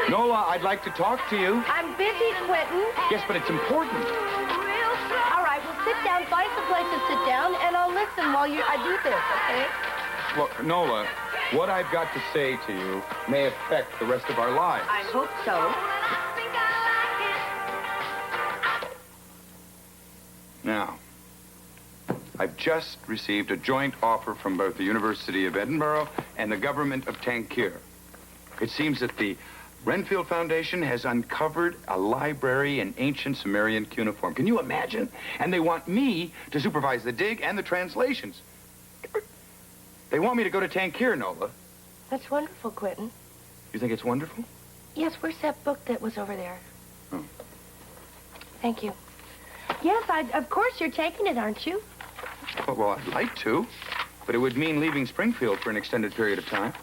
Nola, I'd like to talk to you. I'm busy, Quentin. Yes, but it's important. All right, well, sit down, find some place to sit down, and I'll listen while I do this, okay? Look, Nola, what I've got to say to you may affect the rest of our lives. I hope so. Now, I've just received a joint offer from both the University of Edinburgh and the government of Tankir. It seems that the Renfield Foundation has uncovered a library in ancient Sumerian cuneiform. Can you imagine? And they want me to supervise the dig and the translations. They want me to go to Tankir, Nola. That's wonderful, Quentin. You think it's wonderful? Yes, where's that book that was over there? Oh. Thank you. Yes, of course you're taking it, aren't you? Well, I'd like to, but it would mean leaving Springfield for an extended period of time.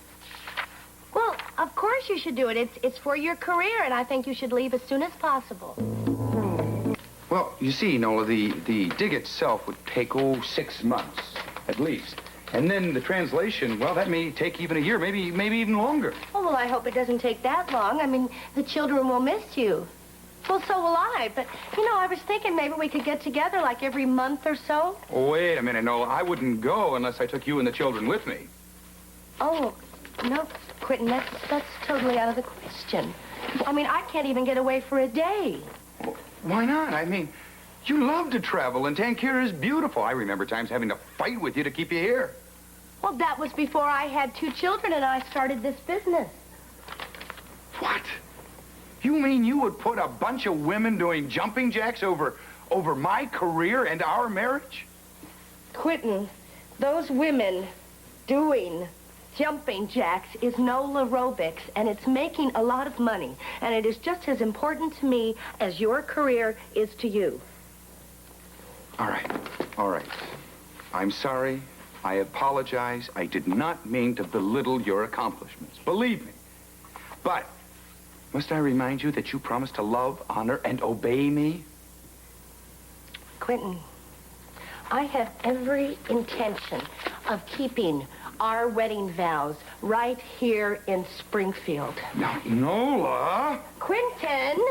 Well, of course you should do it. It's for your career, and I think you should leave as soon as possible. Well, you see, Nola, the dig itself would take, 6 months, at least. And then the translation, well, that may take even a year, maybe even longer. Oh, well, I hope it doesn't take that long. I mean, the children will miss you. Well, so will I, but, I was thinking maybe we could get together like every month or so. Oh, wait a minute, Nola. I wouldn't go unless I took you and the children with me. Oh, no, Quentin, that's totally out of the question. I mean, I can't even get away for a day. Well, why not? I mean, you love to travel, and Tankir is beautiful. I remember times having to fight with you to keep you here. Well, that was before I had 2 children and I started this business. What? You mean you would put a bunch of women doing jumping jacks over my career and our marriage? Quentin, those women doing jumping jacks is Nola aerobics, and it's making a lot of money. And it is just as important to me as your career is to you. All right. I'm sorry. I apologize. I did not mean to belittle your accomplishments. Believe me. But must I remind you that you promised to love, honor, and obey me? Quentin, I have every intention of keeping our wedding vows right here in Springfield. Now, Nola! Quentin,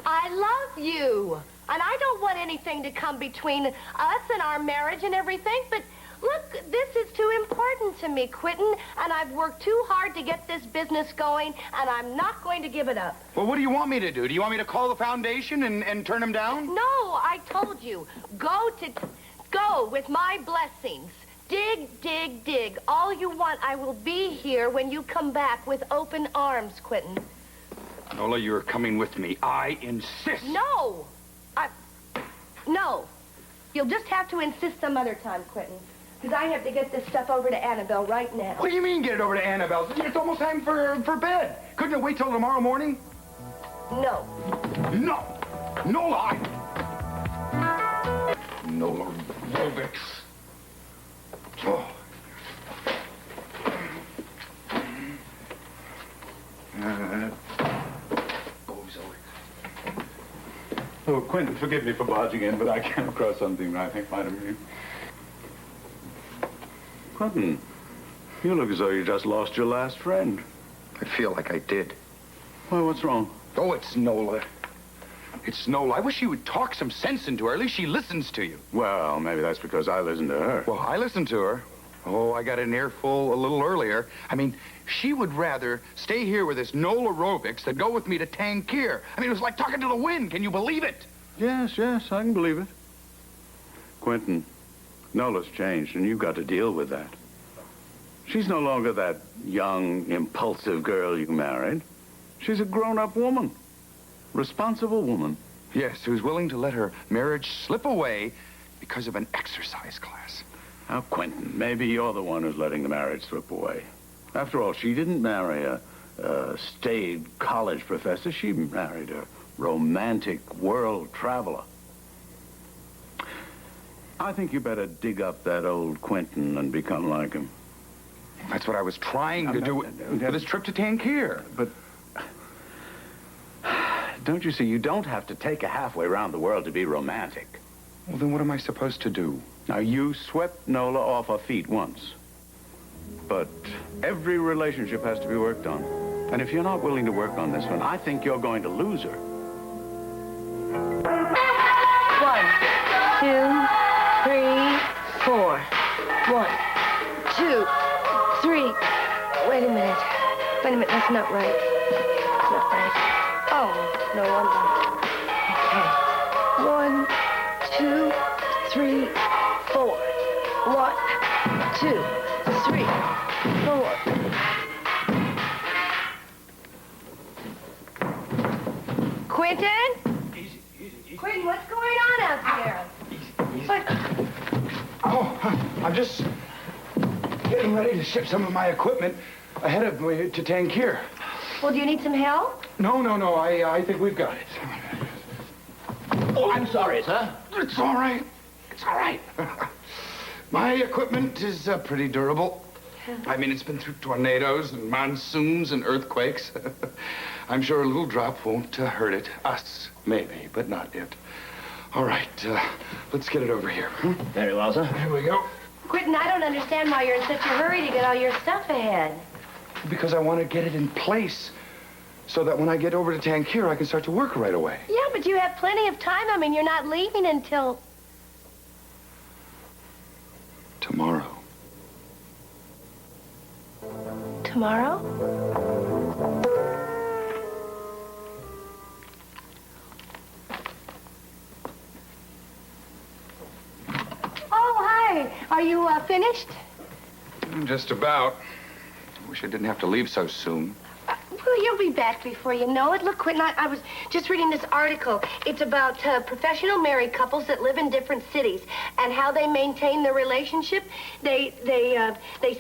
I love you. And I don't want anything to come between us and our marriage and everything, but look, this is too important to me, Quentin, and I've worked too hard to get this business going, and I'm not going to give it up. Well, what do you want me to do? Do you want me to call the foundation and turn them down? No, I told you. Go with my blessings. Dig, dig, dig. All you want. I will be here when you come back with open arms, Quentin. Nola, you're coming with me. I insist. No. No. You'll just have to insist some other time, Quentin. Because I have to get this stuff over to Annabelle right now. What do you mean, get it over to Annabelle? It's almost time for bed. Couldn't it wait till tomorrow morning? No. No. Nola, Nola aerobics. Oh. Oh, Quint, forgive me for barging in, but I came across something that I think might amuse you. Quentin, you look as though you just lost your last friend. I feel like I did. Why, what's wrong? Oh, it's Nola. It's Nola. I wish you would talk some sense into her. At least she listens to you. Well, maybe that's because I listen to her. Well, I listened to her. Oh, I got an earful a little earlier. I mean, she would rather stay here with this Nola aerobics than go with me to Tankir. I mean, it was like talking to the wind. Can you believe it? Yes, I can believe it. Quentin, Nola's changed, and you've got to deal with that. She's no longer that young, impulsive girl you married. She's a grown-up woman. Responsible woman. Yes, who's willing to let her marriage slip away because of an exercise class. Now, Quentin, maybe you're the one who's letting the marriage slip away. After all, she didn't marry a staid college professor. She married a romantic world traveler. I think you better dig up that old Quentin and become like him. That's what I was trying to do for this trip to Tankir. But don't you see, you don't have to take a halfway around the world to be romantic. Well, then what am I supposed to do? Now, you swept Nola off her feet once. But every relationship has to be worked on. And if you're not willing to work on this one, I think you're going to lose her. 1, 2, 3, 4. 1, 2, 3. Wait a minute. Wait a minute, that's not right. That's not right. Oh, no wonder. Okay. 1, 2, 3, 4. 1, 2, 3, 4. Quentin? Easy. Quentin, what's going on out there? Easy. But, Oh, I'm just getting ready to ship some of my equipment ahead of me to Tangier. well, do you need some help? No. I think we've got it. Oh, I'm sorry, sir. It's all right. It's all right. My equipment is pretty durable. I mean, it's been through tornadoes and monsoons and earthquakes. I'm sure a little drop won't hurt it. Us, maybe, but not it. All right, let's get it over here. Very well, sir. Here we go. Quentin, I don't understand why you're in such a hurry to get all your stuff ahead. Because I want to get it in place so that when I get over to Tangier, I can start to work right away. Yeah, but you have plenty of time. I mean, you're not leaving until... Tomorrow. Tomorrow? Oh, hi. Are you finished? Just about. Wish I didn't have to leave so soon. Well, you'll be back before you know it. Look, Quentin, I was just reading this article. It's about professional married couples that live in different cities and how they maintain their relationship. They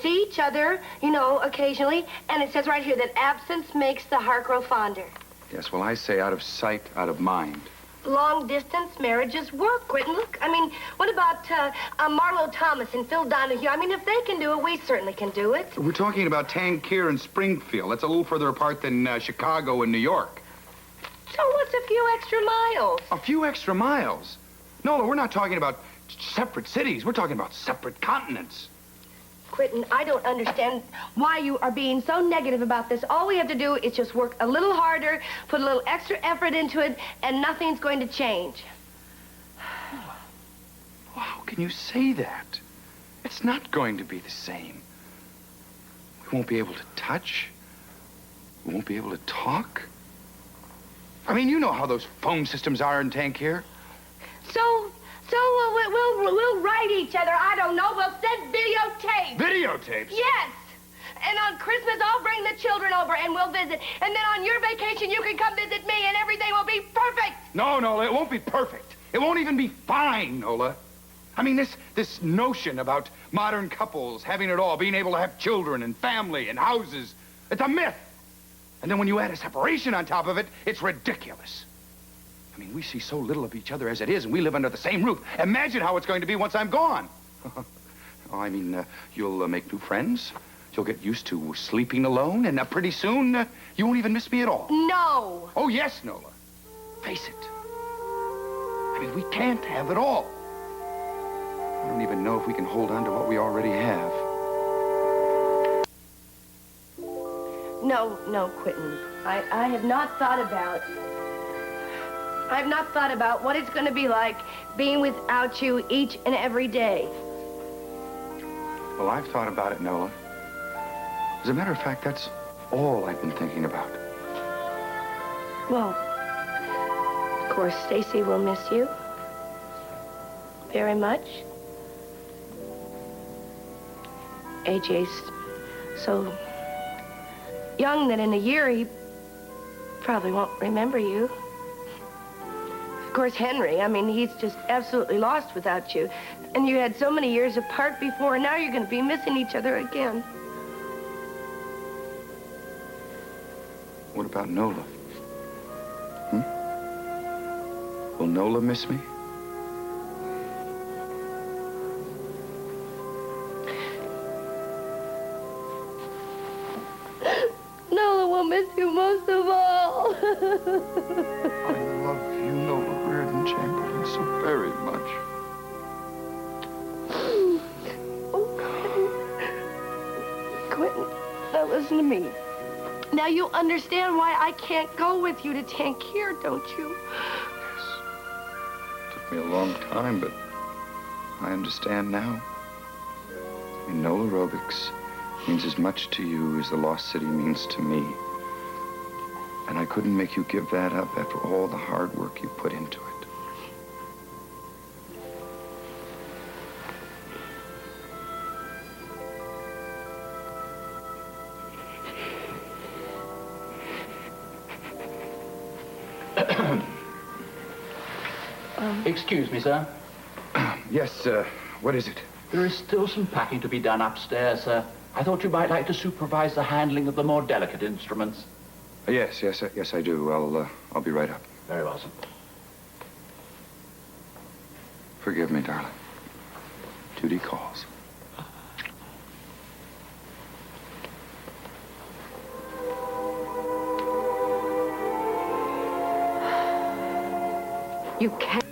see each other, you know, occasionally, and it says right here that absence makes the heart grow fonder. Yes, well, I say out of sight, out of mind. Long-distance marriages work, Quentin. Look, I mean, what about Marlo Thomas and Phil Donahue? I mean, if they can do it, we certainly can do it. We're talking about Tangier and Springfield. That's a little further apart than Chicago and New York. So what's a few extra miles? A few extra miles? Nola, we're not talking about separate cities. We're talking about separate continents. Quentin, I don't understand why you are being so negative about this. All we have to do is just work a little harder, put a little extra effort into it, and nothing's going to change. Well, how can you say that? It's not going to be the same. We won't be able to touch. We won't be able to talk. I mean, you know how those phone systems are in Tangier. So we'll write each other. I don't know. We'll send videotapes. Videotapes? Yes. And on Christmas, I'll bring the children over and we'll visit. And then on your vacation, you can come visit me and everything will be perfect. No, Nola, it won't be perfect. It won't even be fine, Nola. I mean, this notion about modern couples having it all, being able to have children and family and houses, it's a myth. And then when you add a separation on top of it, it's ridiculous. I mean, we see so little of each other as it is, and we live under the same roof. Imagine how it's going to be once I'm gone. Oh, I mean, you'll make new friends. You'll get used to sleeping alone, and pretty soon, you won't even miss me at all. No. Oh, yes, Nola. Face it. I mean, we can't have it all. I don't even know if we can hold on to what we already have. No, Quentin. I have not thought about... I've not thought about what it's going to be like being without you each and every day. Well, I've thought about it, Nola. As a matter of fact, that's all I've been thinking about. Well, of course, Stacy will miss you very much. AJ's so young that in a year he probably won't remember you. Of course, Henry, I mean, he's just absolutely lost without you. And you had so many years apart before, and now you're going to be missing each other again. What about Nola? Will Nola miss me? Nola will miss you most of all. I love you, Nola Chamberlain, so very much. Oh, Quentin, now listen to me. Now you understand why I can't go with you to Tangier, don't you? Yes. Took me a long time, but I understand now. And Nola aerobics means as much to you as the Lost City means to me. And I couldn't make you give that up after all the hard work you put into it. Excuse me, sir. Yes, what is it? There is still some packing to be done upstairs, sir. I thought you might like to supervise the handling of the more delicate instruments. Yes, I do. I'll be right up. Very well, sir. Forgive me, darling. Duty calls. You can't.